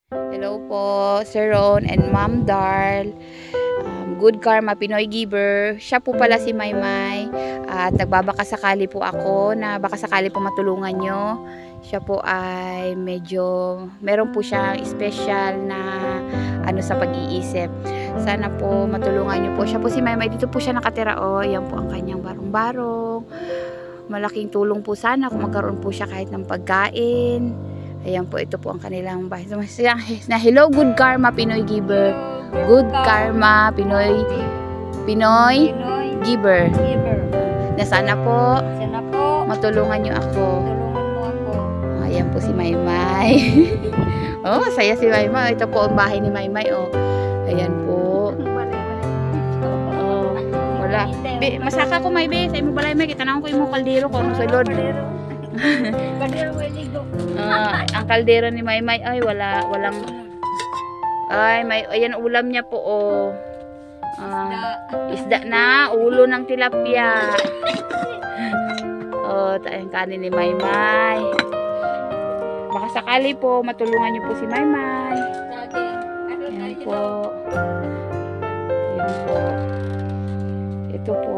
Hello po, Sir Ron and Ma'am Darl. Good Karma Pinoy Giver. Siya po pala si Maymay. At nagbabakasakali po ako na baka sakali po matulungan nyo. Siya po ay medyo, meron po siyang special na sa pag-iisip. Sana po matulungan nyo po. Siya po si Maymay. Dito po siya nakatira. Yan po ang kanyang barong-barong. Malaking tulong po sana kung magkaroon po siya kahit ng pagkain. Ayan po, ito po ang kanilang bahay. Na hello, Good Karma Pinoy Giver. Good Karma Pinoy Giver. Na sana po matulungan nyo ako. Ayan po si Maymay. Saya si Maymay. Ito po ang bahay ni Maymay. Ayan po. Wala. Masaka ko may be. Sa imo balay may kita na ko imo kaldero ko sulod. Ang kaldero ni Maymay ay walang ayan ulam niya po isda na ulo ng tilapia. Tayong kanin ni Maymay. Baka sakali po matulungan niyo po si Maymay. Ayan po. Ito po